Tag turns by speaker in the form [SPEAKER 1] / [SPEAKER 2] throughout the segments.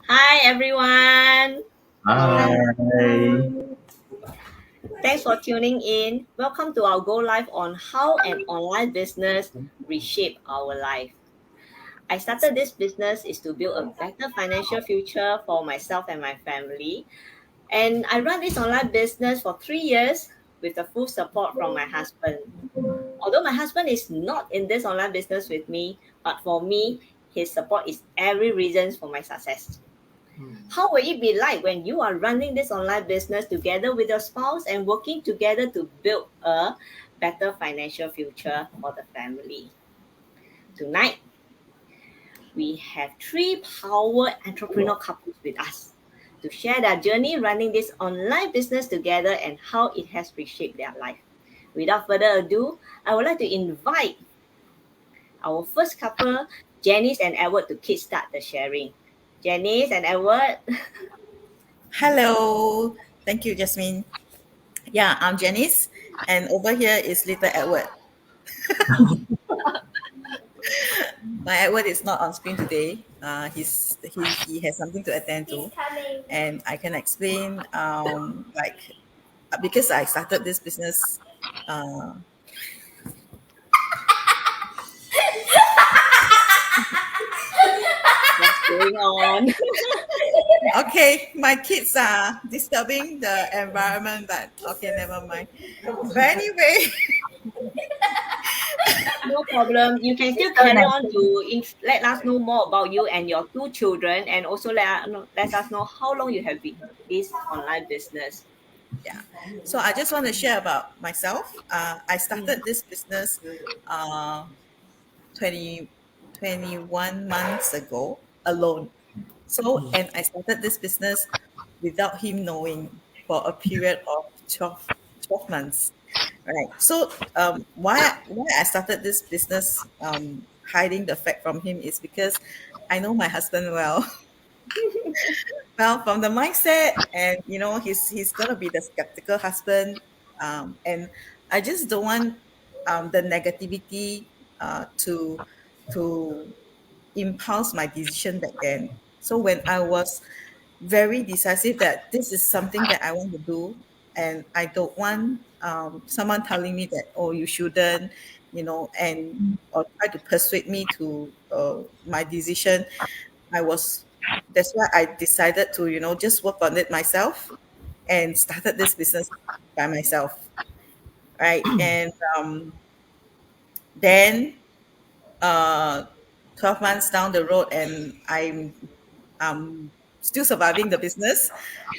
[SPEAKER 1] Hi everyone.
[SPEAKER 2] Hi.
[SPEAKER 1] Thanks for tuning in. Welcome to our Go Live on how an online business reshape our life. I started this business is to build a better financial future for myself and my family. And I run this online business for 3 years with the full support from my husband. Although my husband is not in this online business with me, but for me, his support is every reason for my success. How will it be like when you are running this online business together with your spouse and working together to build a better financial future for the family? Tonight, we have three power entrepreneur couples with us to share their journey running this online business together and how it has reshaped their life. Without further ado, I would like to invite our first couple, Janice and Edward, to kickstart the sharing. Janice and Edward.
[SPEAKER 3] Hello. Thank you, Jasmine. Yeah, I'm Janice, and over here is little Edward. My Edward is not on screen today. He has something to attend to, and I can explain because I started this business. Uh,
[SPEAKER 1] What's going on?
[SPEAKER 3] okay, my kids are disturbing the environment, but okay, never mind. But anyway,
[SPEAKER 1] No problem. You can still carry on to let us know more about you and your two children, and also let us know how long you have been this online business.
[SPEAKER 3] yeah. So I just want to share about myself. I
[SPEAKER 1] Mm.
[SPEAKER 3] started this business. Uh, 20 21 months ago alone. So, and I started this business without him knowing for a period of 12 months. Right. So, why I started this business, hiding the fact from him is because I know my husband well. Well, from the mindset, and he's gonna be the skeptical husband, and I just don't want the negativity to impulse my decision back then. So when I was very decisive that this is something that I want to do, and I don't want someone telling me that, oh, you shouldn't, and or try to persuade me to my decision. I was That's why I decided to just work on it myself and started this business by myself, right? And then uh 12 months down the road, and I'm still surviving the business.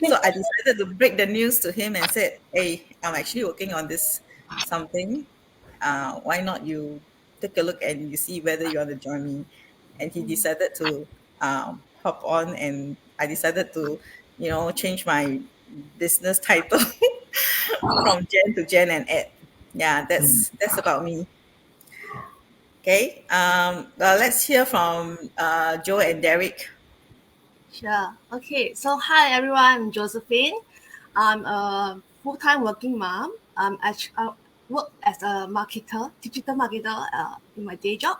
[SPEAKER 3] So I decided to break the news to him and said, hey, I'm actually working on this something. Why not you take a look and you see whether you want to join me? And he decided to hop on, and I decided to, change my business title from Jen to Jen and Ed. Yeah, that's about me. Okay. Let's hear from Joe and Derek.
[SPEAKER 4] Sure. Okay. So hi everyone. I'm Josephine. I'm a full-time working mom. I work as a marketer, digital marketer, in my day job.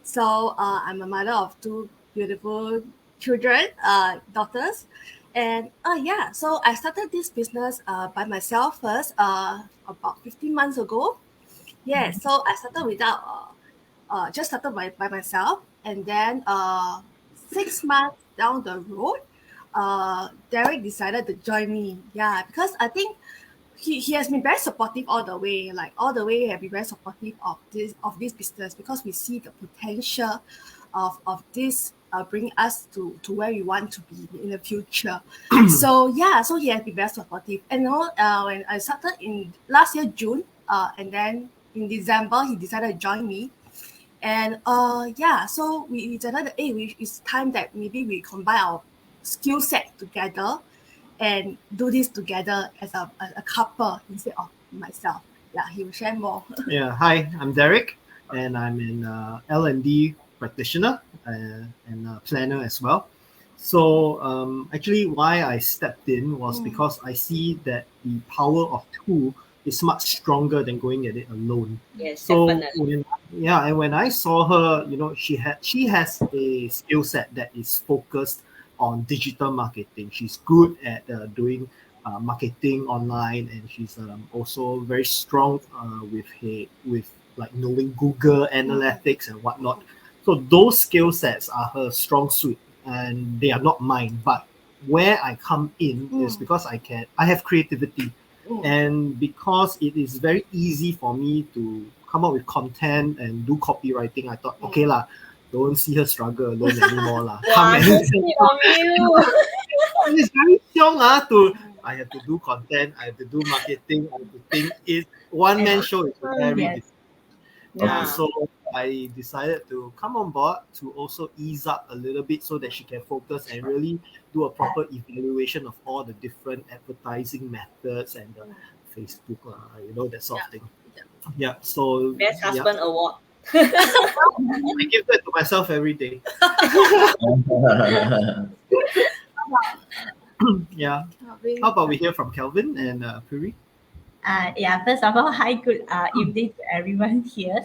[SPEAKER 4] So I'm a mother of two beautiful children, daughters, and yeah. So I started this business by myself first, about 15 months ago. Yeah. So I started without just started by myself, and then 6 months down the road, Derek decided to join me. Yeah, because I think he has been very supportive all the way, like all the way have been very supportive of this business, because we see the potential of this bring us to where we want to be in the future. So yeah, so he has been very supportive. And when I started in last year June, and then in December he decided to join me. And yeah, so we decided that, hey, it's time that maybe we combine our skill set together and do this together as a couple instead of myself. Yeah, he will share more.
[SPEAKER 5] Yeah, hi, I'm Derek, and I'm an L&D practitioner and a planner as well. So actually, why I stepped in was because I see that the power of two is much stronger than going at it alone.
[SPEAKER 1] Yes,
[SPEAKER 5] So
[SPEAKER 1] definitely.
[SPEAKER 5] and when I saw her, she has a skill set that is focused on digital marketing. She's good at doing marketing online, and she's also very strong with like knowing Google Analytics and whatnot. So those skill sets are her strong suit, and they are not mine. But where I come in is because I have creativity, and because it is very easy for me to come up with content and do copywriting. I thought, okay lah, don't see her struggle alone anymore lah. Come
[SPEAKER 1] Wow,
[SPEAKER 5] and
[SPEAKER 1] so sweet of you.
[SPEAKER 5] it's very strong I have to do content, I have to do marketing, I have to think. It one man show is very
[SPEAKER 4] Yes.
[SPEAKER 5] difficult.
[SPEAKER 1] Yeah.
[SPEAKER 5] So I decided to come on board to also ease up a little bit so that she can focus and really do a proper evaluation of all the different advertising methods and the Facebook, that sort of thing. Yeah. So
[SPEAKER 1] Best
[SPEAKER 5] yeah,
[SPEAKER 1] husband award.
[SPEAKER 5] I give that to myself every day. Yeah. How about we hear from Kelvin and Puri?
[SPEAKER 2] Yeah, first of all, hi, good evening to everyone here.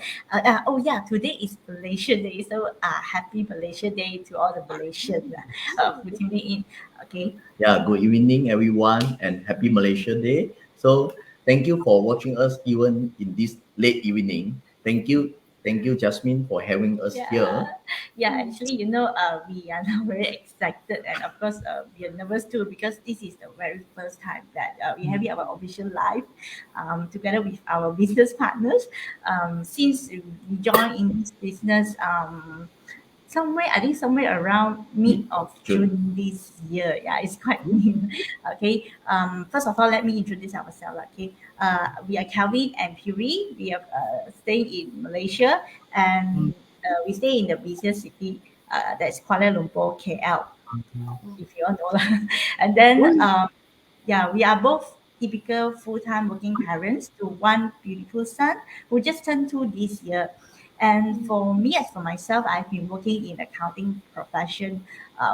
[SPEAKER 2] Oh, yeah, today is Malaysia Day. So, happy Malaysia Day to all the Malaysians who tuning in. Okay.
[SPEAKER 6] Yeah, good evening, everyone, and happy Malaysia Day. So, thank you for watching us even in this late evening. Thank you, Jasmine, for having us here.
[SPEAKER 2] Yeah, actually, we are now very excited, and of course, we are nervous too because this is the very first time that we have our official live together with our business partners. Since we joined in this business, somewhere around mid of June this year. Yeah, it's quite new. Okay. First of all, let me introduce ourselves. Okay. We are Calvin and Puri. We are staying in Malaysia, and we stay in the busiest city. That's Kuala Lumpur, KL. If you all know that. And then yeah, we are both typical full-time working parents to one beautiful son who just turned 2 this year. And for me, as for myself, I've been working in accounting profession,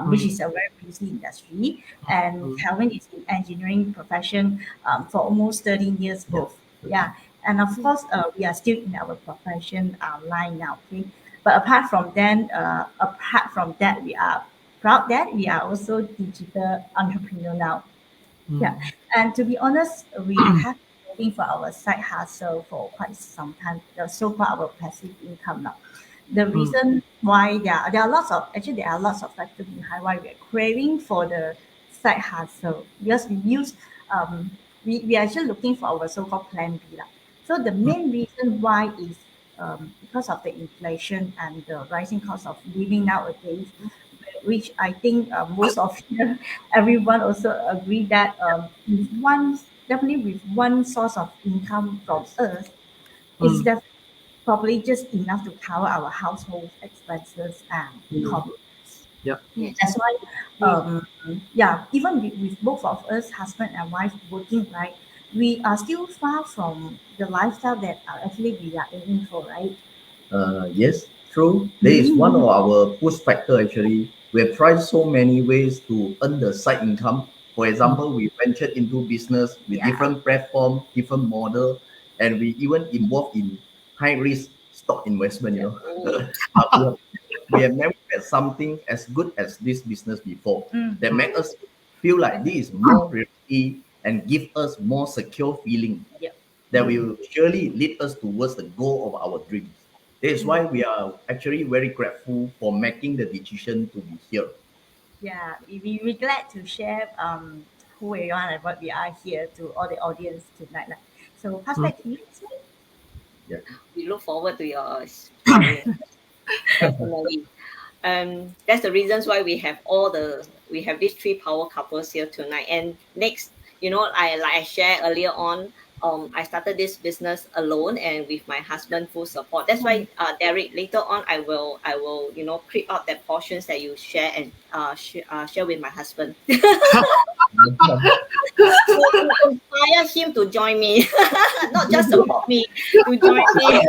[SPEAKER 2] which is a very busy industry. And Calvin is in engineering profession for almost 13 years both. Yeah. And of course, we are still in our profession line now. Okay. But apart from that, we are proud that we are also digital entrepreneur now. Yeah, and to be honest, we have been working for our side hustle for quite some time. The so-called our passive income now. The reason why there are lots of factors behind why we are craving for the side hustle because we are actually looking for our so-called plan B lah. So the main reason why is because of the inflation and the rising cost of living nowadays, which I think most of you, everyone also agree that definitely with one source of income from us is definitely probably just enough to cover our household expenses and costs.
[SPEAKER 5] Yep.
[SPEAKER 2] That's why, yeah, even with both of us, husband and wife, working, right, we are still far from the lifestyle that actually we are aiming for, right?
[SPEAKER 6] Yes, true. There is one of our push factor actually. We have tried so many ways to earn the side income. For example, we ventured into business with different platform, different model, and we even involved in high risk stock investment. But we have never had something as good as this business before that make us feel like this is more risky and give us more secure feeling
[SPEAKER 2] Yep.
[SPEAKER 6] that will surely lead us towards the goal of our dreams. That is why we are actually very grateful for making the decision to be here.
[SPEAKER 2] Yeah, we're glad to share who we are and what we are here to all the audience tonight lah. So pass back to you, Jasmine.
[SPEAKER 1] We look forward to your story. Definitely. That's the reasons why we have these three power couples here tonight. And next, I shared earlier on, I started this business alone and with my husband full support. That's why Derek, later on I will creep out that portions that you share and share with my husband. To inspire him to join me, not just support me, to join me.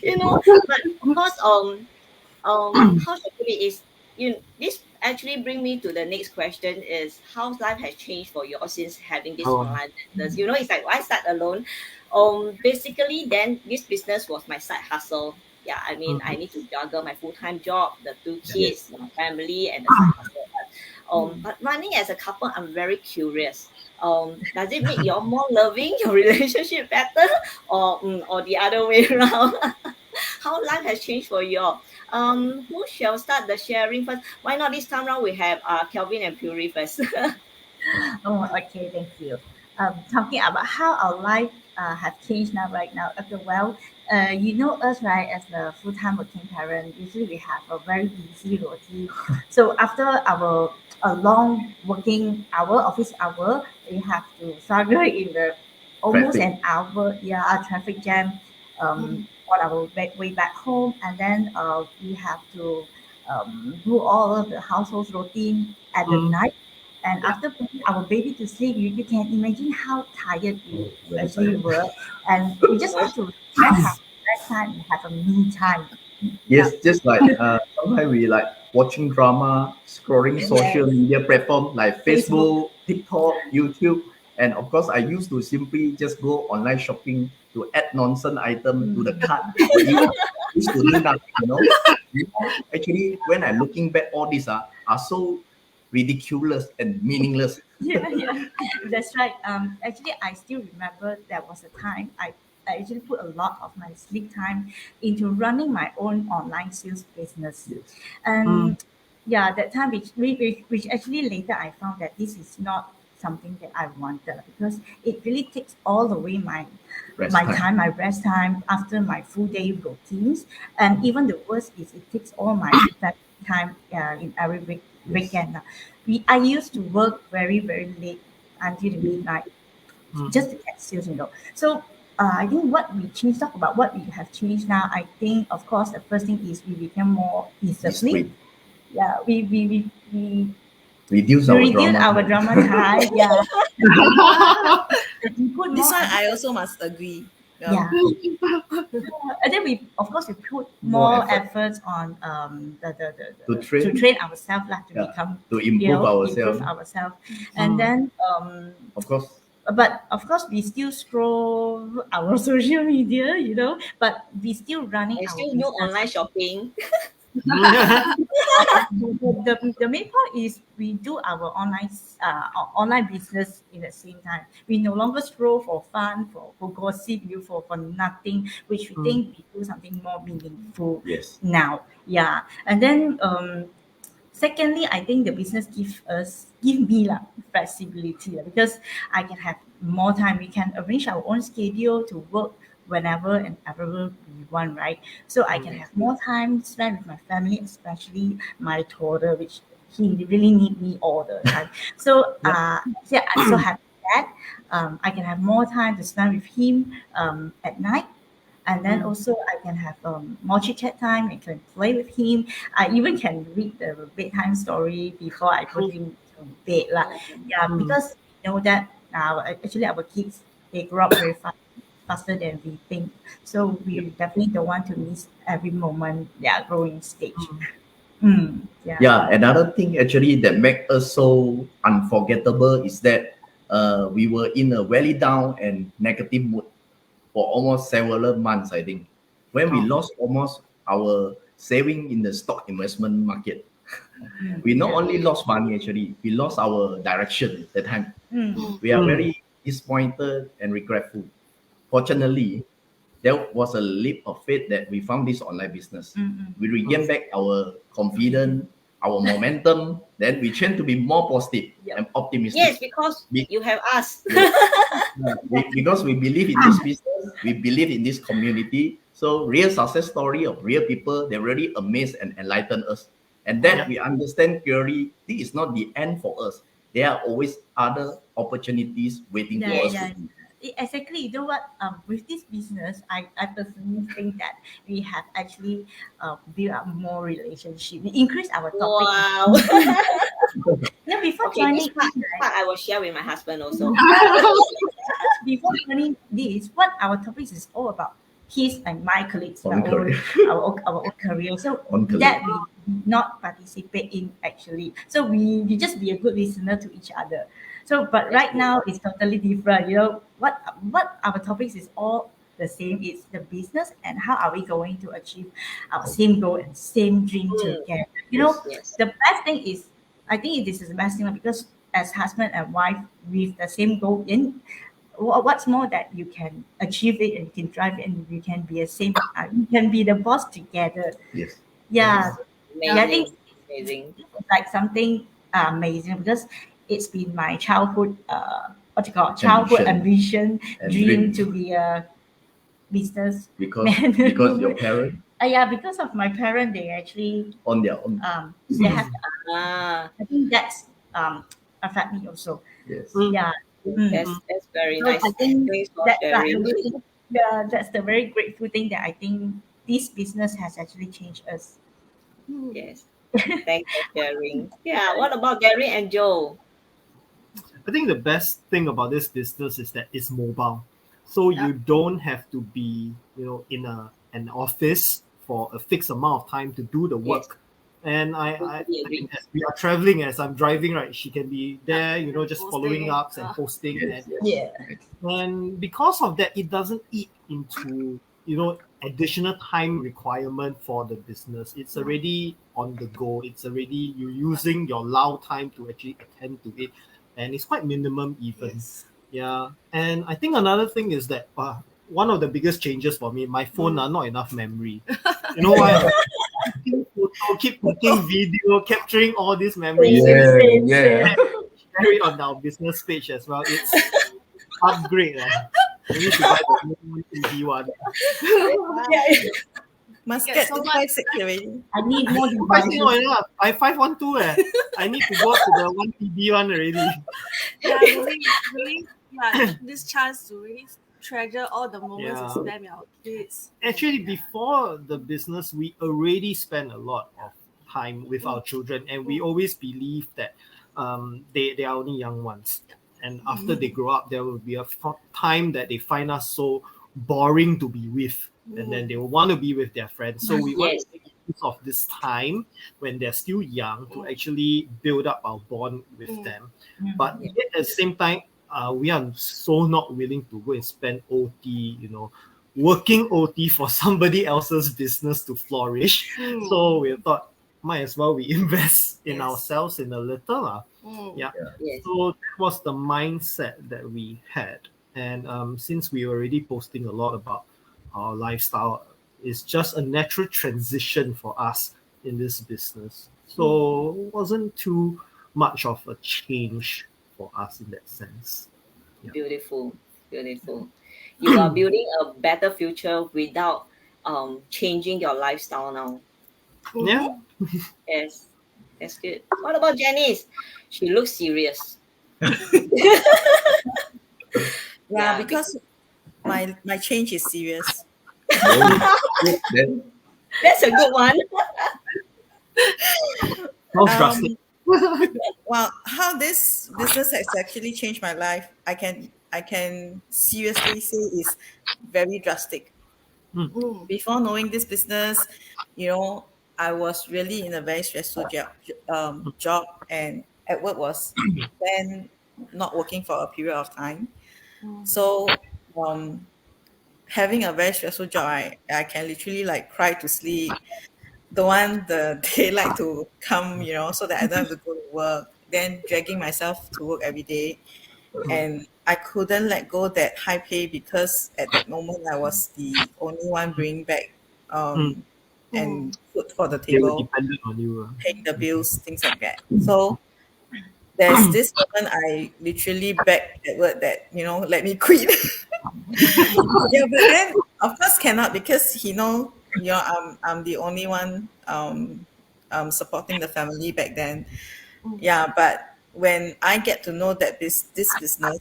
[SPEAKER 1] But of course, how should I put it is, this actually bring me to the next question is how life has changed for you all since having this online business. It's like I start alone. Basically then this business was my side hustle. Yeah, I mean, I need to juggle my full-time job, the two
[SPEAKER 5] Yes.
[SPEAKER 1] kids, my family, and the side hustle. But running as a couple, I'm very curious. Does it make you all more loving, your relationship better, or the other way around? How life has changed for you all? Who shall start the sharing first? Why not this time round we have Kelvin and Puri first?
[SPEAKER 2] Oh, okay, thank you. Talking about how our life have changed now, right now. Okay, well, you know us, right? As a full-time working parent, usually we have a very busy routine. So after our a long working hour, office hour, we have to struggle in the almost
[SPEAKER 6] Traffic.
[SPEAKER 2] an hour, yeah, traffic jam, on our way back home, and then we have to do all of the household routine at the
[SPEAKER 5] Mm.
[SPEAKER 2] night. And
[SPEAKER 5] Yeah.
[SPEAKER 2] after putting our baby to sleep, you can imagine how tired we
[SPEAKER 6] Very
[SPEAKER 2] actually
[SPEAKER 6] tired.
[SPEAKER 2] were. And we just want to have rest time and have a me time. Yeah.
[SPEAKER 6] Yes, just like sometimes we like watching drama, scrolling
[SPEAKER 2] Yes.
[SPEAKER 6] social media platform like
[SPEAKER 2] Facebook.
[SPEAKER 6] Facebook, TikTok, YouTube, and of course I used to simply just go online shopping to add nonsense item to the cart. Or even used to do nothing, you know. Actually, when I looking back, all these are so ridiculous and meaningless.
[SPEAKER 2] Yeah, yeah, that's right. Actually, I still remember there was a time I actually put a lot of my sleep time into running my own online sales business.
[SPEAKER 6] Yes,
[SPEAKER 5] Mm.
[SPEAKER 2] And yeah, that time which actually later I found that this is not something that I wanted, because it really takes all away
[SPEAKER 6] rest
[SPEAKER 2] my
[SPEAKER 6] time.
[SPEAKER 2] time, my rest time after my full day routines. And even the worst is it takes all my family time in every
[SPEAKER 6] Yes.
[SPEAKER 2] weekend. I used to work very, very late until the midnight
[SPEAKER 5] Mm.
[SPEAKER 2] just to get sales, you know. So I think what we changed, talk about what we have changed now. I think, of course, the first thing is we became more disciplined.
[SPEAKER 6] Discipline.
[SPEAKER 2] Yeah,
[SPEAKER 6] Reduce
[SPEAKER 2] we
[SPEAKER 6] our
[SPEAKER 2] reduce
[SPEAKER 6] drama
[SPEAKER 2] our
[SPEAKER 6] time.
[SPEAKER 2] drama time. Yeah, and we put
[SPEAKER 3] This
[SPEAKER 2] more
[SPEAKER 3] one
[SPEAKER 2] effort.
[SPEAKER 3] I also must agree.
[SPEAKER 2] Yeah, and then we, of course, we put
[SPEAKER 6] More
[SPEAKER 2] more
[SPEAKER 6] effort
[SPEAKER 2] efforts on
[SPEAKER 6] to
[SPEAKER 2] to
[SPEAKER 6] train,
[SPEAKER 2] train ourselves lah, to
[SPEAKER 6] yeah,
[SPEAKER 2] become,
[SPEAKER 6] to improve
[SPEAKER 2] improve
[SPEAKER 6] ourselves.
[SPEAKER 2] ourselves. And
[SPEAKER 5] Mm.
[SPEAKER 2] then
[SPEAKER 6] Of course,
[SPEAKER 2] but of course we still scroll our social media, but we still running
[SPEAKER 1] I
[SPEAKER 2] our
[SPEAKER 1] still do
[SPEAKER 2] business.
[SPEAKER 1] online shopping.
[SPEAKER 2] The main point is we do our online business in the same time. We no longer scroll for fun, for gossip, for nothing, which we
[SPEAKER 5] Mm.
[SPEAKER 2] think we do something more meaningful
[SPEAKER 6] yes.
[SPEAKER 2] now. Yeah. And then secondly, I think the business give me like flexibility, because I can have more time. We can arrange our own schedule to work whenever and ever we want, right? So I can have more time spent with my family, especially my toddler, which he really need me all the time. So
[SPEAKER 5] Yep.
[SPEAKER 2] yeah, I'm so happy that I can have more time to spend with him at night. And then
[SPEAKER 5] Mm.
[SPEAKER 2] also I can have more chit chat time. I can play with him. I even can read the bedtime story before I put him to bed lah. Yeah,
[SPEAKER 5] Mm.
[SPEAKER 2] because we know that actually our kids, they grow up very fast, faster than we think. So
[SPEAKER 6] Yep.
[SPEAKER 2] we definitely don't want to miss every moment. Yeah, growing stage.
[SPEAKER 5] Mm.
[SPEAKER 2] Yeah.
[SPEAKER 6] Yeah, another thing actually that make us so unforgettable is that we were in a very down and negative mood for almost several months, I think, when we
[SPEAKER 5] Oh.
[SPEAKER 6] lost almost our saving in the stock investment market. We not
[SPEAKER 2] Yeah.
[SPEAKER 6] only lost money, actually, we lost our direction that time.
[SPEAKER 2] Mm.
[SPEAKER 6] We are
[SPEAKER 5] Mm.
[SPEAKER 6] very disappointed and regretful. Fortunately, there was a leap of faith that we found this online business.
[SPEAKER 2] Mm.
[SPEAKER 6] We
[SPEAKER 5] Mm.
[SPEAKER 6] regained back our confidence, our momentum. Then we tend to be more positive
[SPEAKER 2] Yep.
[SPEAKER 6] and
[SPEAKER 1] Yes,
[SPEAKER 6] optimistic.
[SPEAKER 1] because
[SPEAKER 6] Be-
[SPEAKER 1] you have us.
[SPEAKER 6] Yes, because we believe in this business, we believe in this community. So real success story of real people, they really amaze and enlighten us. And that
[SPEAKER 5] Yeah.
[SPEAKER 6] we understand clearly, this is not the end for us. There are always other opportunities waiting
[SPEAKER 2] Yeah,
[SPEAKER 6] for us to
[SPEAKER 2] yeah.
[SPEAKER 6] do.
[SPEAKER 2] Exactly. You know what? With this business, I personally think that we have actually built up more relationship. We increase our topic.
[SPEAKER 1] Wow.
[SPEAKER 2] Before
[SPEAKER 1] Okay, this
[SPEAKER 2] joining,
[SPEAKER 1] part, this part I will share with my husband also.
[SPEAKER 2] before joining this, what our topics is all about. His and my colleagues,
[SPEAKER 6] On career.
[SPEAKER 2] our own career. So
[SPEAKER 6] On career.
[SPEAKER 2] that we did not participate in actually. So we just be a good listener to each other. So but
[SPEAKER 1] That's
[SPEAKER 2] right
[SPEAKER 1] good.
[SPEAKER 2] now it's totally different. What our topics is all the same. It's the business and how are we going to achieve our same goal and same dream together. You know,
[SPEAKER 1] Yes.
[SPEAKER 2] the best thing is, I think this is the best thing because as husband and wife with the same goal in, what's more that you can achieve it and you can drive it and you can be a same, you can be the boss together.
[SPEAKER 6] Yes.
[SPEAKER 2] Yeah, yeah, I think
[SPEAKER 1] Amazing. Amazing.
[SPEAKER 2] like something amazing because it's been my childhood what you call childhood
[SPEAKER 6] Ambition
[SPEAKER 2] ambition
[SPEAKER 6] and
[SPEAKER 2] dream
[SPEAKER 6] dream.
[SPEAKER 2] to be a business
[SPEAKER 6] Because
[SPEAKER 2] man.
[SPEAKER 6] your parent
[SPEAKER 2] Yeah, because of my parent, they actually
[SPEAKER 6] on their own.
[SPEAKER 2] they have
[SPEAKER 1] Ah,
[SPEAKER 2] I think that's affect me also.
[SPEAKER 6] Yes.
[SPEAKER 2] Yeah. Mm.
[SPEAKER 1] that's very
[SPEAKER 2] So
[SPEAKER 1] nice.
[SPEAKER 2] I think
[SPEAKER 1] Thanks for
[SPEAKER 2] that like
[SPEAKER 1] sharing.
[SPEAKER 2] that's the very grateful thing that I think this business has actually changed us.
[SPEAKER 1] Yes. Thanks for sharing. Yeah. What about Gary and Joe?
[SPEAKER 5] I think the best thing about this business is that it's mobile. So
[SPEAKER 4] Yeah.
[SPEAKER 5] you don't have to be, in an office for a fixed amount of time to do the
[SPEAKER 1] Yes.
[SPEAKER 5] work. And
[SPEAKER 1] Totally
[SPEAKER 5] I
[SPEAKER 1] agree.
[SPEAKER 5] mean, as we are traveling, as I'm driving, right, she can be there, just following
[SPEAKER 4] Posting,
[SPEAKER 5] up and posting.
[SPEAKER 6] Yes.
[SPEAKER 5] And,
[SPEAKER 6] Yes.
[SPEAKER 5] and because of that, it doesn't eat into, additional time requirement for the business. It's already on the go. It's already, you're using your allow time to actually attend to it, and it's quite minimum even.
[SPEAKER 4] Yes.
[SPEAKER 5] Yeah, and I think another thing is that one of the biggest changes for me, my phone are not enough memory. You know why? Taking photo, keep taking video, capturing all these memories, and
[SPEAKER 6] Yeah.
[SPEAKER 2] Same,
[SPEAKER 6] Yeah.
[SPEAKER 5] share it on our business page as well. It's upgrade. We need to buy the new TV one.
[SPEAKER 2] Yeah,
[SPEAKER 3] Must
[SPEAKER 4] Get
[SPEAKER 3] get
[SPEAKER 4] so
[SPEAKER 3] to
[SPEAKER 4] much-
[SPEAKER 3] 5 6 already.
[SPEAKER 2] I need more
[SPEAKER 5] Why is it not
[SPEAKER 2] devices.
[SPEAKER 5] enough? I 512 I need to go to the one TB one already.
[SPEAKER 4] Yeah, really, yeah, this chance to really treasure all the moments we
[SPEAKER 5] Yeah.
[SPEAKER 4] spend with our kids.
[SPEAKER 5] Actually, before the business, we already spend a lot of time with our children, and we always believe that they are only young ones. And after they grow up, there will be a time that they find us so boring to be with, and then they will want to be with their friends. So we want
[SPEAKER 1] Yes.
[SPEAKER 5] to make use of this time when they're still young to actually build up our bond with them. But yet at the same time, we are so not willing to go and spend OT, working OT for somebody else's business to flourish. So we thought, might as well we invest in
[SPEAKER 4] Yes.
[SPEAKER 5] ourselves in a little. Yeah.
[SPEAKER 1] Yes.
[SPEAKER 5] So that was the mindset that we had. And since we were already posting a lot about our lifestyle, it's just a natural transition for us in this business. So it wasn't too much of a change for us in that sense.
[SPEAKER 1] Beautiful. Beautiful. You are building a better future without changing your lifestyle now.
[SPEAKER 5] Yeah.
[SPEAKER 1] Yes. That's good. What about Janice? She looks serious.
[SPEAKER 3] Yeah,
[SPEAKER 1] Yeah,
[SPEAKER 3] because my change is serious.
[SPEAKER 6] Oh, then
[SPEAKER 1] That's a good one.
[SPEAKER 5] How drastic.
[SPEAKER 3] Well, how this business has actually changed my life, I can seriously say is very drastic. Before knowing this business, I was really in a very stressful job, and at work was then not working for a period of time. So having a very stressful job, I can literally like cry to sleep. The one the daylight to come, so that I don't have to go to work, then dragging myself to work every day. And I couldn't let go that high pay because at that moment I was the only one bringing back um, and food for the
[SPEAKER 5] They were
[SPEAKER 3] table,
[SPEAKER 5] dependent on you.
[SPEAKER 3] paying the bills, things like that. So there's this moment I literally begged at work that, let me quit. Yeah, but then of course cannot because I'm the only one supporting the family back then. Yeah, but when I get to know that this business,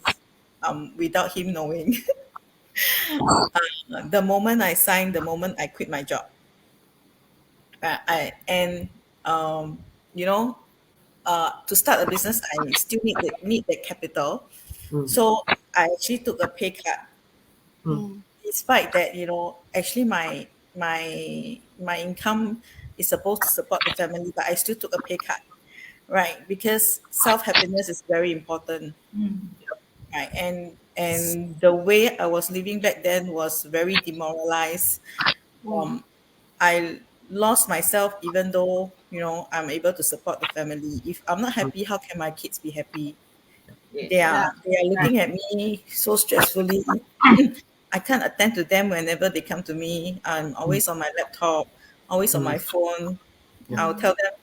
[SPEAKER 3] without him knowing, the moment I signed, the moment I quit my job, I and you know to start a business, I still need the capital.
[SPEAKER 5] Mm.
[SPEAKER 3] So I actually took a pay cut.
[SPEAKER 5] Mm.
[SPEAKER 3] Despite that, actually my income is supposed to support the family, but I still took a pay cut, right? Because self happiness is very important, right? And and the way I was living back then was very demoralized.
[SPEAKER 4] Mm.
[SPEAKER 3] I lost myself, even though I'm able to support the family. If I'm not happy, how can my kids be happy? They
[SPEAKER 1] Yes.
[SPEAKER 3] are
[SPEAKER 4] Yeah.
[SPEAKER 3] they are looking at me so stressfully. I can't attend to them whenever they come to me. I'm always on my laptop, always on my phone. I'll tell them,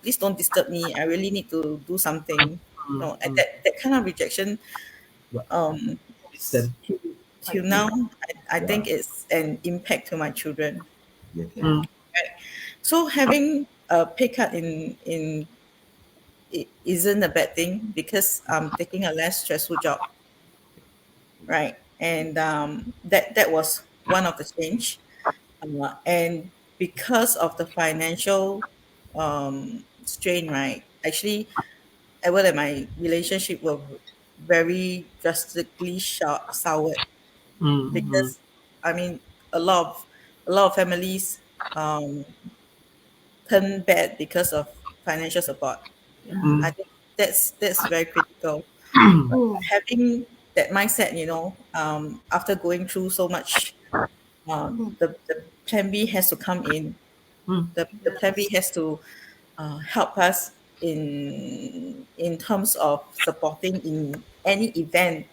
[SPEAKER 3] please don't disturb me. I really need to do something. And that kind of rejection, um,
[SPEAKER 5] Then.
[SPEAKER 3] till, till
[SPEAKER 2] Quite deep.
[SPEAKER 3] now, I
[SPEAKER 6] Yeah.
[SPEAKER 3] think it's an impact to my children.
[SPEAKER 6] Yes.
[SPEAKER 4] Yeah.
[SPEAKER 3] So having a pay cut in it isn't a bad thing because I'm taking a less stressful job, right? And that was one of the change, and because of the financial strain, right? Actually, Edward and my relationship were very drastically soured
[SPEAKER 5] Mm.
[SPEAKER 3] because I mean a lot of families um, turn bad because of financial support.
[SPEAKER 4] Yeah.
[SPEAKER 3] I
[SPEAKER 5] Mm.
[SPEAKER 3] think that's very critical.
[SPEAKER 4] Mm.
[SPEAKER 3] Having that mindset, after going through so much,
[SPEAKER 4] Mm.
[SPEAKER 3] the plan B has to come in.
[SPEAKER 5] Mm.
[SPEAKER 3] The plan B has to help us in terms of supporting in any event.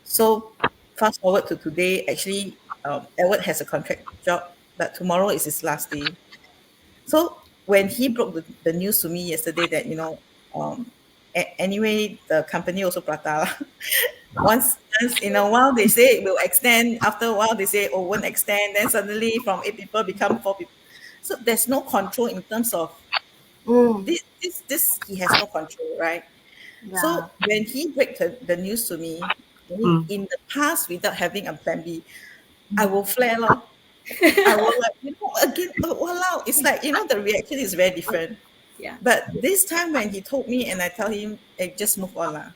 [SPEAKER 3] So fast forward to today. Actually, Edward has a contract job, but tomorrow is his last day. So when he broke the news to me yesterday that anyway the company also prata lah. Once in a while they say it will extend. After a while they say oh won't extend. Then suddenly from 8 people become 4 people. So there's no control in terms of
[SPEAKER 4] Mm.
[SPEAKER 3] this he has no control, right?
[SPEAKER 4] Yeah.
[SPEAKER 3] So when he break the news to me, I mean
[SPEAKER 5] Mm.
[SPEAKER 3] in the past without having a plan B, I will flare lor. I will like again walao. It's like the reaction is very different.
[SPEAKER 1] Yeah.
[SPEAKER 3] But this time when he told me and I tell him, hey, just move on lah,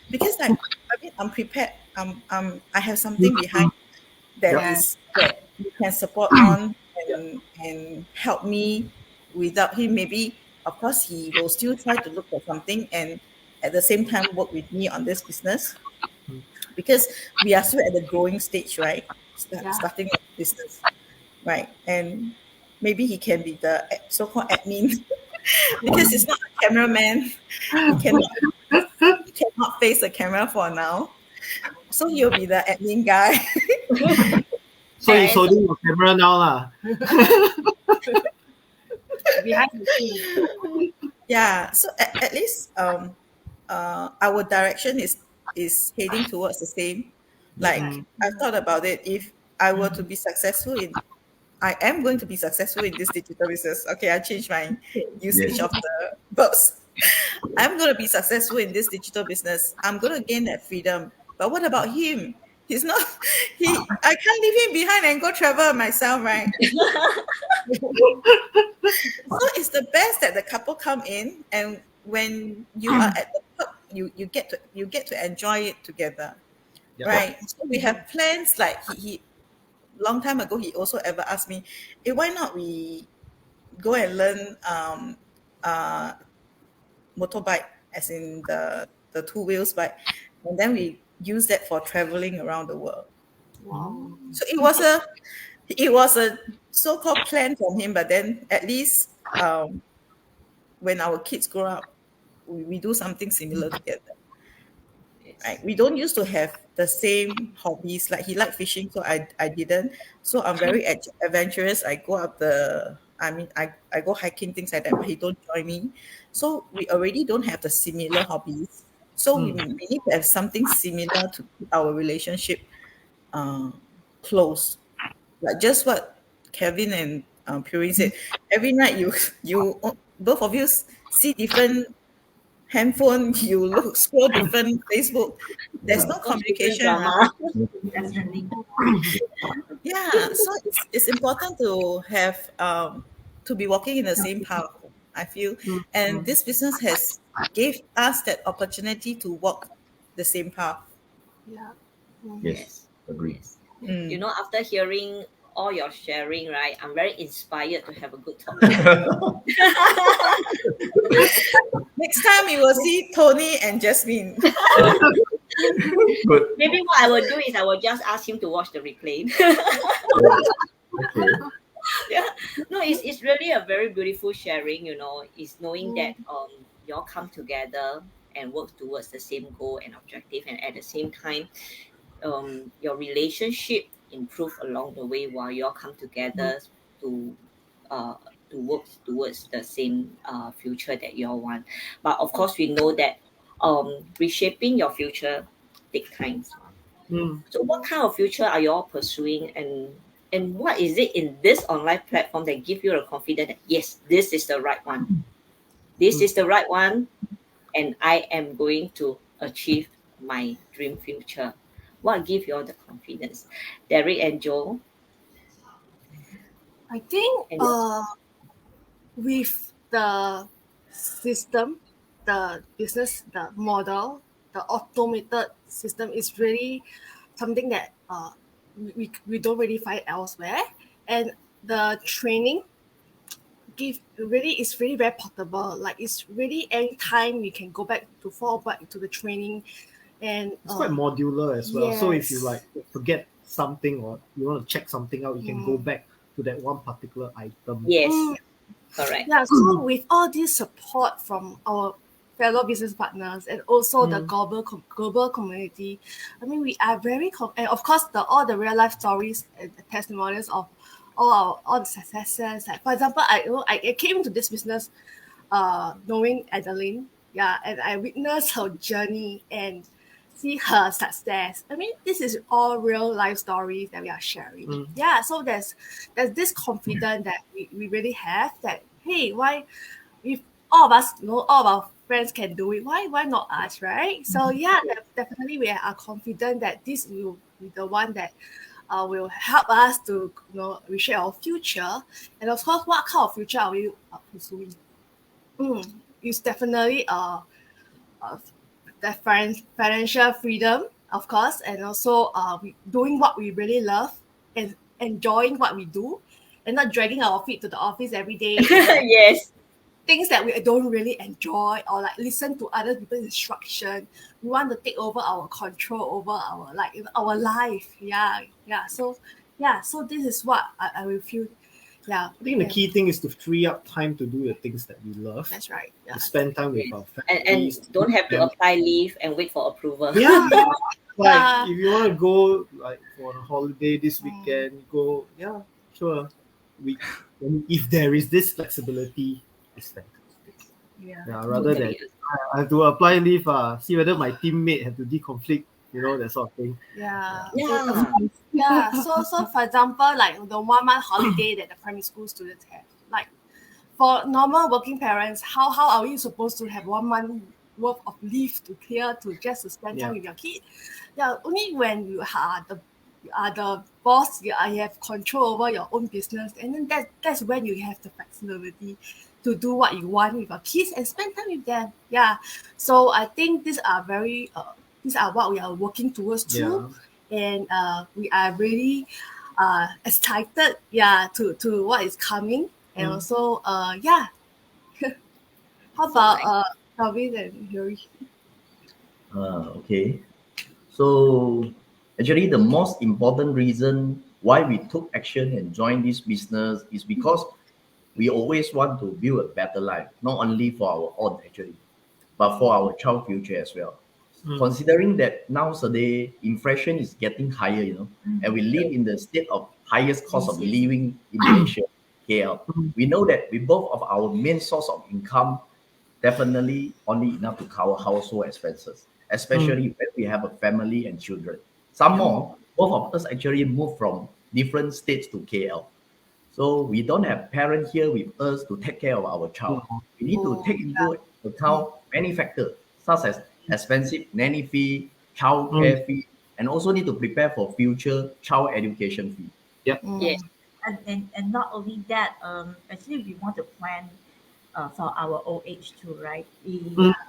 [SPEAKER 3] because like I mean I'm prepared. I have something behind that
[SPEAKER 5] Yep.
[SPEAKER 4] Yeah.
[SPEAKER 3] is that you can support on and help me without him. Maybe of course he will still try to look for something and at the same time work with me on this business because we are still at the growing stage, right?
[SPEAKER 4] Yeah.
[SPEAKER 3] Starting a business, right? And maybe he can be the so-called admin because he's not a cameraman. He cannot he cannot face the camera for now. So he'll be the admin guy.
[SPEAKER 5] So he's
[SPEAKER 3] And
[SPEAKER 5] holding your camera now, lah.
[SPEAKER 4] Behind the scene.
[SPEAKER 3] yeah, so at least our direction is heading towards the same.
[SPEAKER 4] Right.
[SPEAKER 3] Like I've thought about it. If I were to be successful in I am going to be successful in this digital business. Okay, I changed my usage
[SPEAKER 6] Yes.
[SPEAKER 3] of the verbs. I'm going to be successful in this digital business. I'm going to gain that freedom. But what about him? He's not, I can't leave him behind and go travel myself, right? So it's the best that the couple come in and when you are at the top, you get to enjoy it together,
[SPEAKER 5] Yep.
[SPEAKER 3] right? So we have plans like he long time ago he also ever asked me, hey, why not we go and learn uh motorbike, as in the two wheels bike, and then we use that for traveling around the world.
[SPEAKER 4] Wow.
[SPEAKER 3] So it was a so-called plan from him, but then at least when our kids grow up, we do something similar together. Right?
[SPEAKER 1] Yes.
[SPEAKER 3] We don't used to have the same hobbies. Like he liked fishing, so I didn't. So I'm very adventurous. I go up I mean, I go hiking, things like that, but he don't join me. So we already don't have the similar hobbies. So we need to have something similar to keep our relationship uh, close. Like just what Kevin and Purine said. Every night you both of you see different handphone, you look scroll different Facebook. There's no
[SPEAKER 1] No children
[SPEAKER 3] communication, right?
[SPEAKER 1] drama.
[SPEAKER 2] Definitely.
[SPEAKER 3] Yeah, so it's important to have to be walking in the same path, I feel. And this business has gave us that opportunity to walk the same path.
[SPEAKER 4] Yeah.
[SPEAKER 6] Yes.
[SPEAKER 1] Yes.
[SPEAKER 6] Agree.
[SPEAKER 1] Yes.
[SPEAKER 3] Mm.
[SPEAKER 1] After hearing all your sharing, right, I'm very inspired to have a good talk.
[SPEAKER 3] Next time you will see Tony and Jasmine.
[SPEAKER 6] Good.
[SPEAKER 1] Maybe what I will do is I will just ask him to watch the replay.
[SPEAKER 6] Okay.
[SPEAKER 1] Yeah, no, it's really a very beautiful sharing, you know, is knowing that y'all come together and work towards the same goal and objective, and at the same time your relationship improve along the way while y'all come together to uh to work towards the same future that y'all want. But of course we know that reshaping your future take time.
[SPEAKER 5] Mm.
[SPEAKER 1] So what kind of future are you all pursuing, and what is it in this online platform that give you the confidence that yes, this is the right one. This is the right one, and I am going to achieve my dream future. What give you all the confidence? Derek and Joe
[SPEAKER 4] I think
[SPEAKER 1] and your
[SPEAKER 4] with the system, the business, the model, the automated system is really something that we don't really find elsewhere. And the training give really is really very portable. Like it's really any time we can go back to fall back to the training, and
[SPEAKER 5] It's quite modular as well. So if you
[SPEAKER 4] yes.
[SPEAKER 5] like forget something or you want to check something out, you can go back to that one particular item.
[SPEAKER 1] yes,
[SPEAKER 4] Mm,
[SPEAKER 1] correct.
[SPEAKER 4] yeah, so with all this support from our fellow business partners and also the global community, I mean, we are very and of course all the real life stories and the testimonials of all the successes. Like for example, I came into this business knowing Adeline, yeah, and I witnessed her journey and see her success. I mean, this is all real life stories that we are sharing. Yeah, so there's this confidence that we really have that hey, why if all of us know all of our friends can do it, why not us, right? So yeah, definitely we are confident that this will be the one that will help us to reshape our future. And of course, what kind of future are we pursuing? It's definitely uh, the financial freedom, of course, and also doing what we really love and enjoying what we do, and not dragging our feet to the office every day and
[SPEAKER 1] Yes,
[SPEAKER 4] things that we don't really enjoy or like listen to other people's instruction. We want to take over our control over our our life. So this is what I will feel. Yeah,
[SPEAKER 5] I think the key thing is to free up time to do the things that we love.
[SPEAKER 4] that's right. Yeah.
[SPEAKER 5] To spend time with our
[SPEAKER 1] and
[SPEAKER 5] families.
[SPEAKER 1] don't have to
[SPEAKER 5] and-
[SPEAKER 1] apply leave and wait for approval.
[SPEAKER 5] Yeah. Like
[SPEAKER 4] Yeah.
[SPEAKER 5] if you want to go like for a holiday this weekend, go sure. We if there is this flexibility, it's fantastic.
[SPEAKER 4] Yeah.
[SPEAKER 5] Yeah, rather than
[SPEAKER 1] Totally.
[SPEAKER 5] I have to apply leave, see whether my teammate have to deconflict, that sort of thing.
[SPEAKER 4] Yeah.
[SPEAKER 1] Yeah.
[SPEAKER 4] So for example, like the 1 month holiday that the primary school students have, like for normal working parents, how are we supposed to have 1 month worth of leave to clear to just to spend time with your kid? Yeah, only when you are the boss, you have control over your own business, and then that's when you have the flexibility to do what you want with your kids and spend time with them. Yeah, so I think these are what we are working towards too, and we are really excited, to what is coming, and also how about Calvin and Yuri?
[SPEAKER 6] Okay. So actually, the most important reason why we took action and joined this business is because we always want to build a better life, not only for our own actually, but for our child future as well. Considering that nowadays inflation is getting higher, and we live in the state of highest cost of living in Malaysia, KL. We know that with both of our main source of income definitely only enough to cover household expenses, especially when we have a family and children. Some more, both of us actually moved from different states to KL. So we don't have parents here with us to take care of our child. We need to take into account many factors such as expensive nanny fee, child care fee, and also need to prepare for future child education fee.
[SPEAKER 1] Yes.
[SPEAKER 2] And not only that, actually we want to plan for our old age too, right? We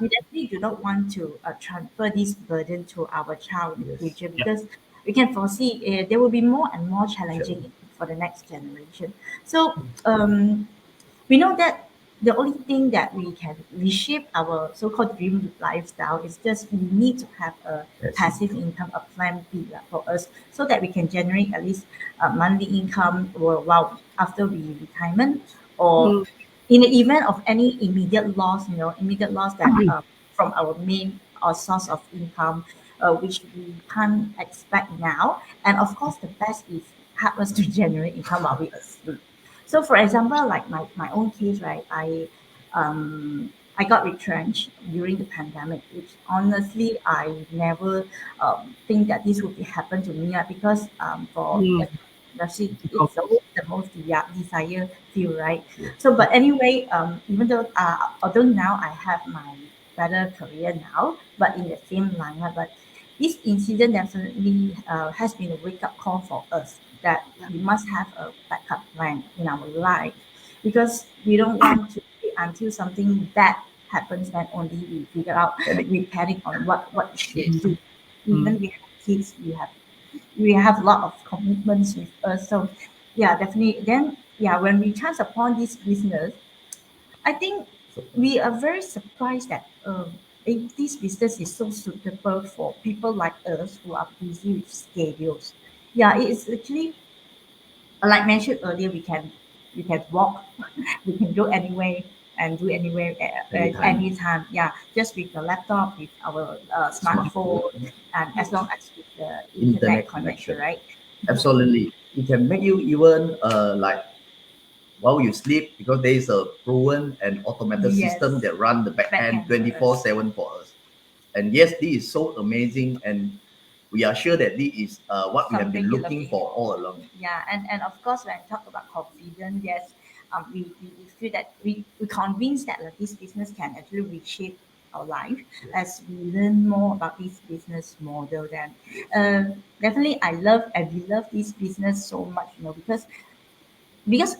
[SPEAKER 2] definitely do not want to transfer this burden to our child in the future because we can foresee there will be more and more challenging in the for the next generation. So we know that the only thing that we can reshape our so-called dream lifestyle is just we need to have a
[SPEAKER 6] Yes.
[SPEAKER 2] passive income, a plan B for us, so that we can generate at least a monthly income while after we retirement, or in the event of any immediate loss, immediate loss that from our main or source of income, which we can't expect now. And of course, the best is help us to generate income while we asleep. So, for example, like my own case, right? I got retrenched during the pandemic, which honestly I never think that this would be happen to me, because for industry, it's always the most desired field, right? So, but anyway, even though although now I have my better career now, but in the same line, but this incident definitely has been a wake up call for us that we must have a backup plan in our life, because we don't want to wait until something bad happens then only we figure out
[SPEAKER 6] Panic.
[SPEAKER 2] we panic on what we should
[SPEAKER 1] Yes.
[SPEAKER 2] do. Even we have kids, we have a lot of commitments with us. So yeah, definitely. Then yeah, when we chance upon this business, I think we are very surprised that this business is so suitable for people like us who are busy with schedules. Yeah, it is actually like mentioned earlier. We can walk, we can go anywhere and do anywhere at
[SPEAKER 6] Anytime.
[SPEAKER 2] any time. Yeah, just with the laptop, with our smartphone, and as long as with the internet
[SPEAKER 6] Internet
[SPEAKER 2] connection,
[SPEAKER 6] connection.
[SPEAKER 2] right?
[SPEAKER 6] Absolutely. It can make you even like while you sleep, because there is a proven and automated
[SPEAKER 2] Yes,
[SPEAKER 6] system that run the back
[SPEAKER 2] back
[SPEAKER 6] end
[SPEAKER 2] end for us.
[SPEAKER 6] 24/7 for us. And yes, this is so amazing, and we are sure that this is what we have
[SPEAKER 2] Something
[SPEAKER 6] been
[SPEAKER 2] you're
[SPEAKER 6] looking
[SPEAKER 2] looking
[SPEAKER 6] for
[SPEAKER 2] for.
[SPEAKER 6] all along.
[SPEAKER 2] Yeah, and of course, when I talk about confidence, yes, we feel that we convinced that this business can actually reshape our life as we learn more about this business model. Then, definitely, I love and we love this business so much, because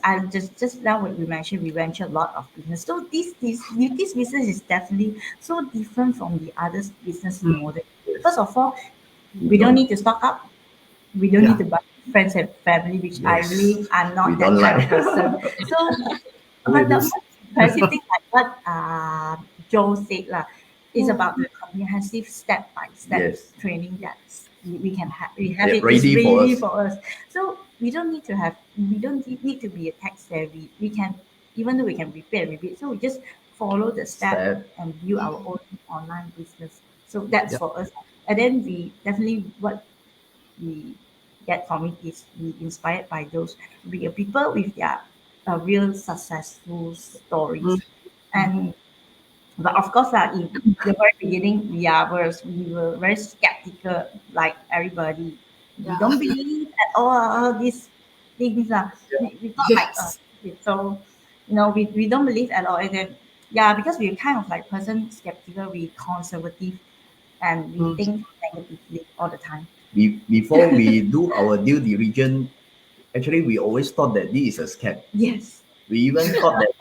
[SPEAKER 2] I just now what we mentioned, we venture a lot of business. So this business is definitely so different from the other business model. First of all, we don't need to stock up, we don't need
[SPEAKER 5] Yeah.
[SPEAKER 2] to buy friends and family, which I
[SPEAKER 6] Yes.
[SPEAKER 2] really am
[SPEAKER 6] We
[SPEAKER 2] not that
[SPEAKER 6] don't
[SPEAKER 2] kind of
[SPEAKER 6] like.
[SPEAKER 2] person. So,
[SPEAKER 5] Wait,
[SPEAKER 2] but the
[SPEAKER 5] this.
[SPEAKER 2] most impressive thing, like what Joe said, is about the comprehensive step by step
[SPEAKER 6] Yes.
[SPEAKER 2] training that we can have. We have
[SPEAKER 6] They're
[SPEAKER 2] it. It's
[SPEAKER 6] ready for
[SPEAKER 2] ready
[SPEAKER 6] us.
[SPEAKER 2] for us. So we don't need to have. We don't need to be a tech savvy. We can, even though we can prepare and repeat. So we just follow the step
[SPEAKER 6] Step.
[SPEAKER 2] and build our own online business. So that's
[SPEAKER 5] Yeah.
[SPEAKER 2] for us. And then we definitely what we get from it is we inspired by those real people with their real successful stories. And but of course, in the very beginning, we were very skeptical, like everybody. We
[SPEAKER 4] Yeah.
[SPEAKER 2] don't believe at all these things. We thought like,
[SPEAKER 4] Yes.
[SPEAKER 2] okay, so we don't believe at all. And then yeah, because we're kind of like person skeptical, we conservative, and we
[SPEAKER 5] Mm.
[SPEAKER 2] think negatively all the time.
[SPEAKER 6] Before we do our due diligence, actually we always thought that this is a scam.
[SPEAKER 2] Yes.
[SPEAKER 6] We even thought that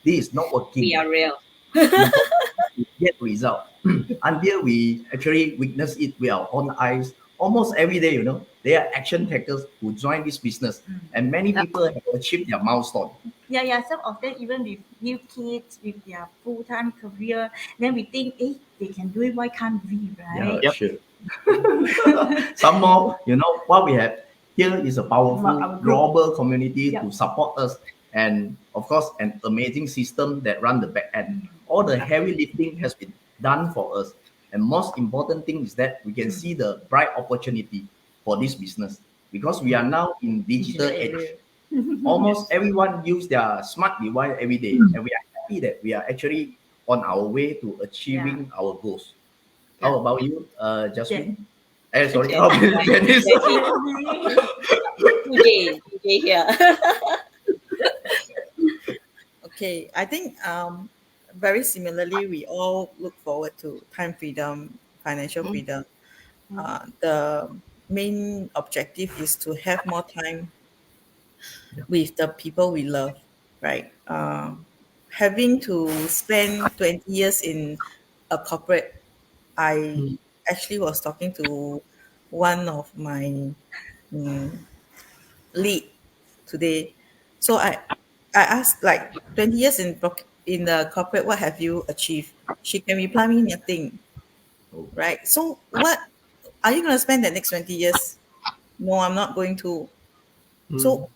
[SPEAKER 6] this is not
[SPEAKER 1] We
[SPEAKER 6] working.
[SPEAKER 1] are real.
[SPEAKER 6] We thought we get result until we actually witness it with our own eyes. Almost every day, there are action takers who join this business, and many
[SPEAKER 4] Yeah.
[SPEAKER 6] people have achieved their milestone.
[SPEAKER 2] Yeah, yeah. Some of them even with new kids, with their full time career, then we think, hey, they can do it. Why can't we,
[SPEAKER 6] Yeah,
[SPEAKER 2] right?
[SPEAKER 5] Yep.
[SPEAKER 6] sure. Some more, what we have here is a powerful
[SPEAKER 2] Our group.
[SPEAKER 6] global community to
[SPEAKER 2] Yep.
[SPEAKER 6] support us, and of course, an amazing system that run the back end. All the heavy lifting has been done for us, and most important thing is that we can see the bright opportunity for this business, because we are now in digital
[SPEAKER 2] Digital
[SPEAKER 6] age.
[SPEAKER 2] area.
[SPEAKER 6] Almost everyone use their smart device every day, and we are happy that we are actually on our way to
[SPEAKER 2] Yeah.
[SPEAKER 6] achieving our goals.
[SPEAKER 4] Yeah.
[SPEAKER 6] How about you,
[SPEAKER 2] Yeah.
[SPEAKER 6] Jasmine? Sorry, how
[SPEAKER 1] Jenny,
[SPEAKER 6] about
[SPEAKER 1] right?
[SPEAKER 6] Janice?
[SPEAKER 1] Jenny, TJ here.
[SPEAKER 3] Okay, I think very similarly, we all look forward to time freedom, financial freedom. The main objective is to have more time with the people we love, right? Having to spend 20 years in a corporate, I
[SPEAKER 5] Mm.
[SPEAKER 3] actually was talking to one of my lead. today. So I asked, like, 20 years in the corporate, what have you achieved? She can reply me nothing,
[SPEAKER 6] Oh.
[SPEAKER 3] right? So what are you going to spend the next 20 years? No, I'm not going to. So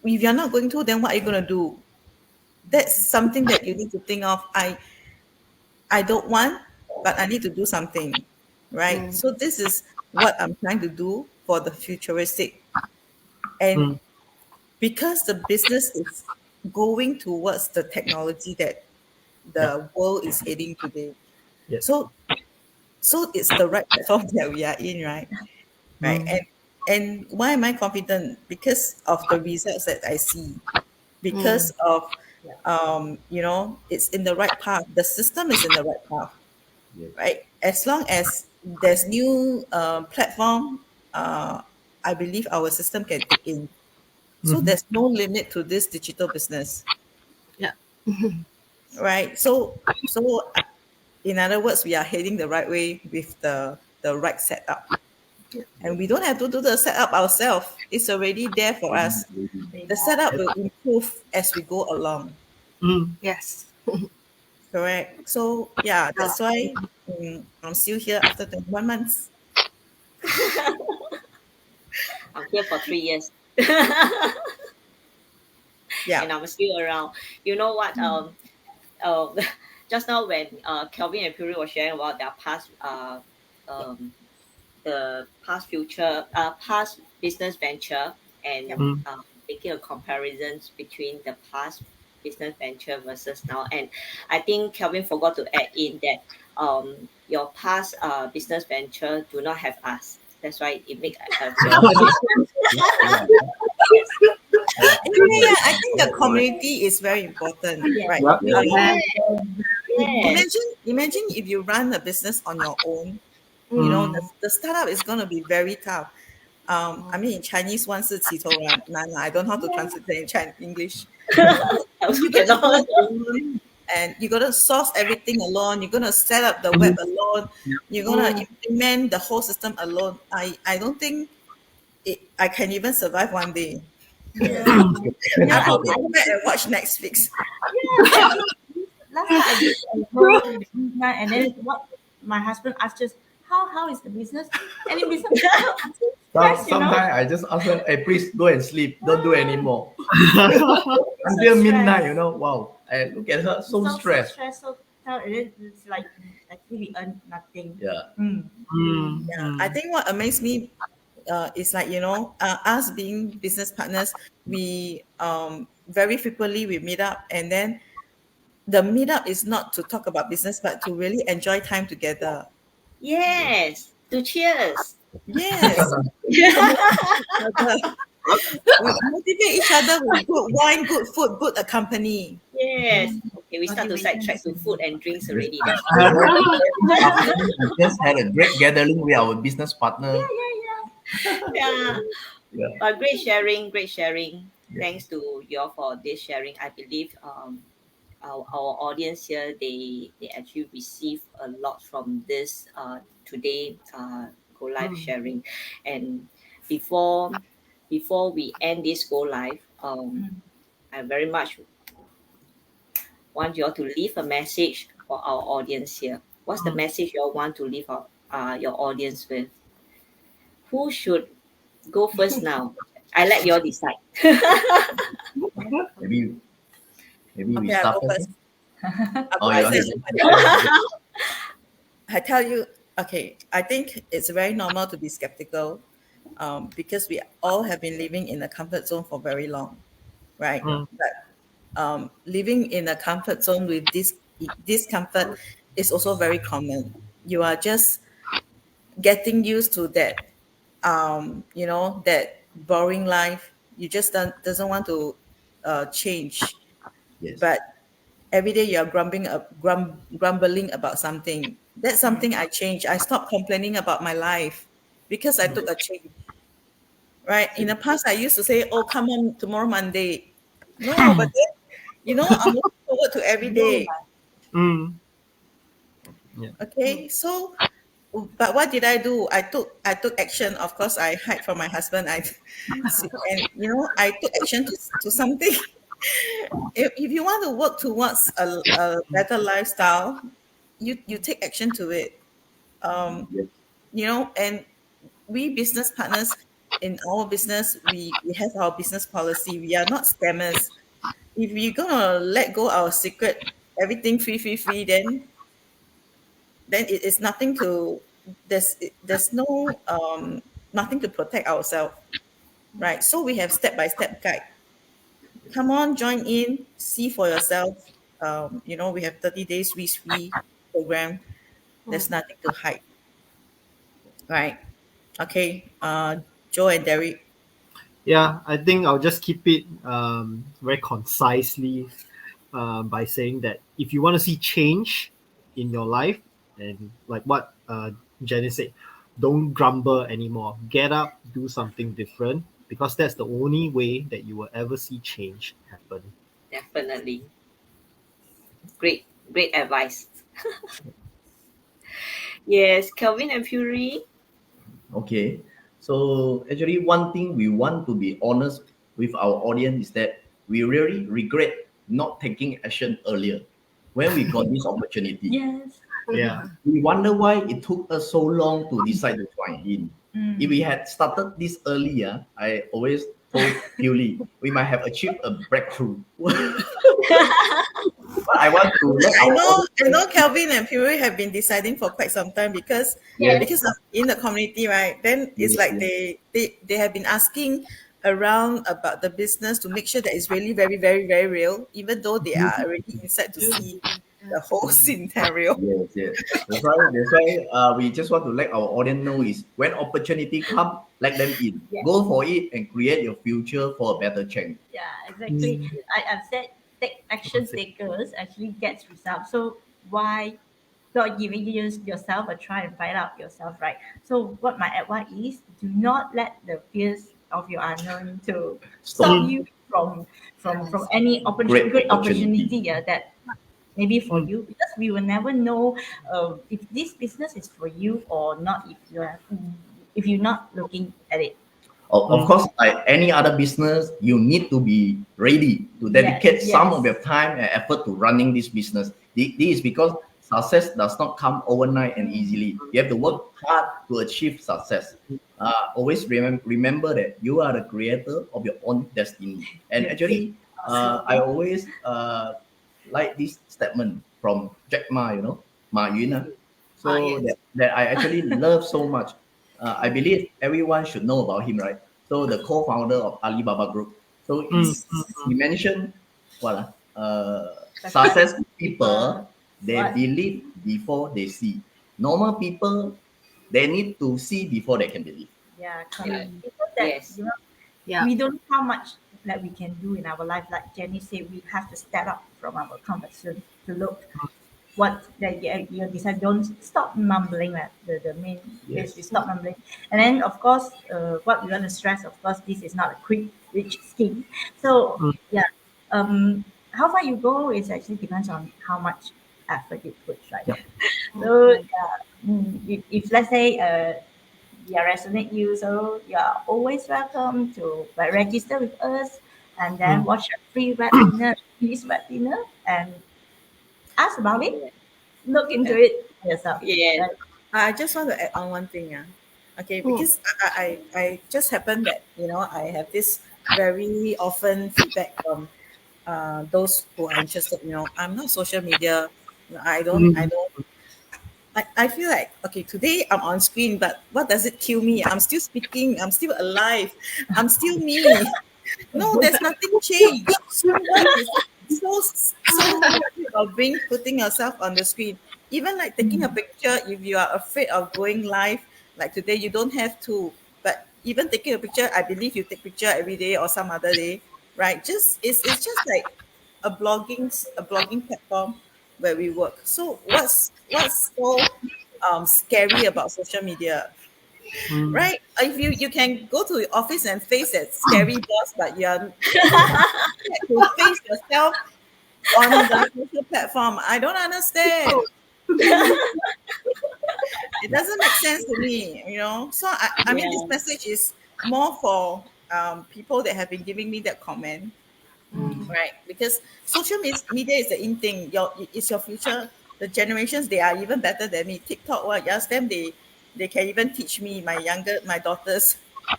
[SPEAKER 3] if you're not going to, then what are you going to do? That's something that you need to think of. I don't want, but I need to do something, right? So this is what I'm trying to do for the futuristic. And because the business is going towards the technology that
[SPEAKER 5] Yeah.
[SPEAKER 3] the world is heading today.
[SPEAKER 5] Yes.
[SPEAKER 3] So it's the right platform that we are in, right? Right. And why am I confident? Because of the results that I see. Because of it's in the right path. The system is in the right path,
[SPEAKER 6] Yes.
[SPEAKER 3] right? As long as there's new platform, I believe our system can take in. So there's no limit to this digital business,
[SPEAKER 4] Yeah.
[SPEAKER 3] right? So in other words, we are heading the right way with the right setup, and we don't have to do the setup ourselves. It's already there for us. The setup will improve as we go along.
[SPEAKER 4] Yes.
[SPEAKER 3] Correct. So yeah,
[SPEAKER 4] Yeah.
[SPEAKER 3] that's why I'm still here after 21 months.
[SPEAKER 1] I'm here for 3 years.
[SPEAKER 3] Yeah.
[SPEAKER 1] And I'm still around. You know what? Uh, just now when Kelvin and Puri were sharing about their past, um, the past business venture, and
[SPEAKER 2] Yep.
[SPEAKER 1] making a comparison between the past business venture versus now. And I think Kelvin forgot to add in that your past business venture do not have us. That's why it make a very big difference. Yes.
[SPEAKER 3] Yeah, I think the community is very important, right?
[SPEAKER 5] Yeah.
[SPEAKER 3] Um,
[SPEAKER 1] Yes. Yes.
[SPEAKER 3] imagine if you run a business on your own, the startup is going to be very tough. I mean, in Chinese, 万事起头难, I don't know how to translate that in Chinese, English.
[SPEAKER 1] I also
[SPEAKER 3] You're going to do
[SPEAKER 1] cannot.
[SPEAKER 3] it alone, and you're going to source everything alone. You're going to set up the web alone. You're going to implement the whole system alone. I don't think I can even survive one day.
[SPEAKER 2] Yeah.
[SPEAKER 3] I
[SPEAKER 2] Yeah.
[SPEAKER 3] probably go back and watch Netflix.
[SPEAKER 2] Last time I did a whole business, and then what my husband asked us, how is the business? And in business, stress,
[SPEAKER 6] Sometimes I just ask them, hey, please go and sleep. Don't do anymore. Until midnight, wow. I look at her, so stressed.
[SPEAKER 2] So it's like actually we earn nothing.
[SPEAKER 6] Yeah.
[SPEAKER 3] Yeah, I think what amazed me is, like, us being business partners, we very frequently we meet up, and then the meetup is not to talk about business, but to really enjoy time together.
[SPEAKER 1] Yes. To cheers.
[SPEAKER 3] Yes, we motivate each other with good wine, good food, good company.
[SPEAKER 1] Yes. Okay, we start to
[SPEAKER 2] Motivation
[SPEAKER 1] sidetrack
[SPEAKER 2] is
[SPEAKER 1] to food and drinks already.
[SPEAKER 6] After
[SPEAKER 1] That's
[SPEAKER 6] we just had a great gathering with our business partner.
[SPEAKER 1] yeah.
[SPEAKER 6] Yeah.
[SPEAKER 1] But great sharing, great sharing.
[SPEAKER 6] Yeah.
[SPEAKER 1] Thanks to you all for this sharing. I believe our audience here, they actually receive a lot from this today go live sharing. And before we end this go live, I very much want you all to leave a message for our audience here. What's the message you all want to leave your audience with? Who should go first now? I let you all decide.
[SPEAKER 6] Maybe we
[SPEAKER 3] Okay, I'll
[SPEAKER 6] start
[SPEAKER 3] go
[SPEAKER 6] first.
[SPEAKER 3] first.
[SPEAKER 6] Oh,
[SPEAKER 3] I
[SPEAKER 6] yeah.
[SPEAKER 3] say- I tell you, okay, I think it's very normal to be skeptical, because we all have been living in a comfort zone for very long, right? But living in a comfort zone with this discomfort is also very common. You are just getting used to that, that boring life. You just doesn't want to change,
[SPEAKER 6] Yes.
[SPEAKER 3] but every day you're grumbling about something. That's something I changed. I stopped complaining about my life because I took a change. Right. In the past, I used to say, "Oh, come on, tomorrow Monday." No, but then, I'm looking forward to every day.
[SPEAKER 5] Mm. Yeah.
[SPEAKER 3] Okay. So but what did I do? I took action. Of course, I hide from my husband. And I took action to something. If you want to work towards a better lifestyle, you take action to it.
[SPEAKER 6] Yes.
[SPEAKER 3] And we business partners in our business, we have our business policy. We are not scammers. If we're gonna let go our secret, everything free, then it is nothing to there's no nothing to protect ourselves, right? So we have step-by-step guide. Come on, join in, see for yourself. We have 30 days risk free program. There's nothing to hide, right? Okay, Joe and Derek.
[SPEAKER 5] Yeah, I think I'll just keep it very concisely by saying that if you want to see change in your life, and like what Jenny said, don't grumble anymore. Get up, do something different, because that's the only way that you will ever see change happen.
[SPEAKER 1] Definitely. Great, great advice. Yes, Kelvin and Fury.
[SPEAKER 6] Okay. So actually, one thing we want to be honest with our audience is that we really regret not taking action earlier when we got this opportunity.
[SPEAKER 2] Yes.
[SPEAKER 5] Yeah.
[SPEAKER 6] We wonder why it took us so long to decide to join in.
[SPEAKER 2] Mm.
[SPEAKER 6] If we had started this earlier, I always told Julie, we might have achieved a breakthrough. But I want to let
[SPEAKER 3] I
[SPEAKER 6] our
[SPEAKER 3] know,
[SPEAKER 6] audience
[SPEAKER 3] I know Calvin and Puri have been deciding for quite some time because
[SPEAKER 6] Yes.
[SPEAKER 3] because of in the community, right? Then it's
[SPEAKER 6] Yes,
[SPEAKER 3] like
[SPEAKER 6] yes.
[SPEAKER 3] they have been asking around about the business to make sure that it's really very, very, very real, even though they are already inside to see the whole scenario.
[SPEAKER 6] Yes, yes. That's why we just want to let our audience know is when opportunity come, let them in.
[SPEAKER 2] Yes.
[SPEAKER 6] Go for it and create your future for a better change.
[SPEAKER 2] Yeah, exactly. I've said take action takers actually gets results. So why not giving yourself a try and find out yourself, right? So what my advice is, do not let the fears of your unknown to stop
[SPEAKER 6] Stop.
[SPEAKER 2] you from any
[SPEAKER 6] Great
[SPEAKER 2] great
[SPEAKER 6] opportunity.
[SPEAKER 2] opportunity, yeah, that maybe for you, because we will never know if this business is for you or not if you're not looking at it.
[SPEAKER 6] Of course, like any other business, you need to be ready to dedicate some of
[SPEAKER 2] Yes.
[SPEAKER 6] your time and effort to running this business. This is because success does not come overnight and easily. You have to work hard to achieve success. Always remember that you are the creator of your own destiny. And actually, I always like this statement from Jack Ma, Ma Yun. So
[SPEAKER 4] Yes.
[SPEAKER 6] that I actually love so much. I believe everyone should know about him, right? So the co-founder of Alibaba Group. So he mentioned what? Success people, they
[SPEAKER 2] What?
[SPEAKER 6] believe before they see. Normal people, they need to see before they can believe.
[SPEAKER 2] Yeah,
[SPEAKER 1] Yeah.
[SPEAKER 2] correct. Because that
[SPEAKER 1] Yes.
[SPEAKER 4] Yeah.
[SPEAKER 2] we don't know how much that we can do in our life. Like Jenny said, we have to step up from our comfort zone to look what that you decide. Don't stop mumbling. Like the main
[SPEAKER 6] Yes.
[SPEAKER 2] is stop mumbling. And then of course, what we want to stress, of course, this is not a quick rich scheme. So yeah, how far you go is actually depends on how much effort you put, right?
[SPEAKER 6] Yep.
[SPEAKER 2] So if let's say yeah resonate you, so you're always welcome to like register with us and then watch a free webinar, and ask about it, look into
[SPEAKER 3] Yeah.
[SPEAKER 2] it yourself.
[SPEAKER 1] Yes.
[SPEAKER 2] Right?
[SPEAKER 3] I just want to add on one thing, okay, because I just happened that I have this very often feedback from those who are interested. I'm not social media. I don't. I feel like okay, today I'm on screen, but what does it kill me? I'm still speaking. I'm still alive. I'm still me. No, there's nothing changed. So what is so worried about putting yourself on the screen? Even like taking a picture, if you are afraid of going live, like today, you don't have to. But even taking a picture, I believe you take picture every day or some other day, right? Just it's just like a blogging platform where we work. So what's so scary about social media? Right? If you can go to your office and face that scary boss, but you're scared to face yourself on the social platform. I don't understand. It doesn't make sense to me, So I mean, this
[SPEAKER 1] Yeah.
[SPEAKER 3] message is more for people that have been giving me that comment, right? Because social media is the in thing. It's your future. The generations, they are even better than me. TikTok, what? Ask them, they can even teach me, my daughters,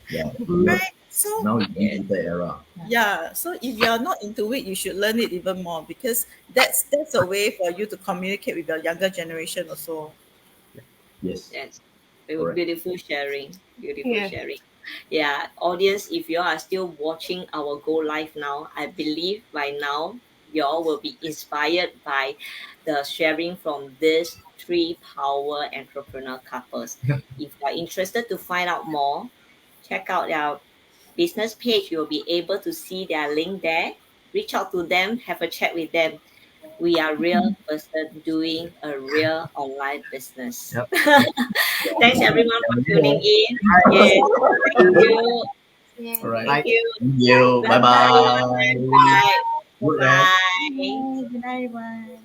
[SPEAKER 6] Yeah,
[SPEAKER 3] right? So
[SPEAKER 6] now in digital era.
[SPEAKER 3] yeah, so if you're not into it, you should learn it even more, because that's a way for you to communicate with your younger generation also.
[SPEAKER 6] Yes,
[SPEAKER 1] That's
[SPEAKER 6] correct.
[SPEAKER 1] beautiful sharing. Beautiful
[SPEAKER 4] Yes.
[SPEAKER 1] sharing. Yeah, audience, if you are still watching our Go Live now, I believe by now you all will be inspired by the sharing from these three power entrepreneur couples. If you are interested to find out more, check out their business page. You'll be able to see their link there. Reach out to them, have a chat with them. We are real person doing a real online business.
[SPEAKER 5] Yep.
[SPEAKER 1] Thanks everyone for tuning
[SPEAKER 6] Yeah.
[SPEAKER 1] in. Yeah, thank you.
[SPEAKER 4] Yes.
[SPEAKER 6] All right.
[SPEAKER 1] Thank
[SPEAKER 5] Bye.
[SPEAKER 1] you.
[SPEAKER 6] Thank you.
[SPEAKER 1] Bye
[SPEAKER 6] Bye
[SPEAKER 1] bye.
[SPEAKER 6] bye.
[SPEAKER 1] Bye.
[SPEAKER 6] Good night.
[SPEAKER 1] Bye.
[SPEAKER 2] Good night, everyone.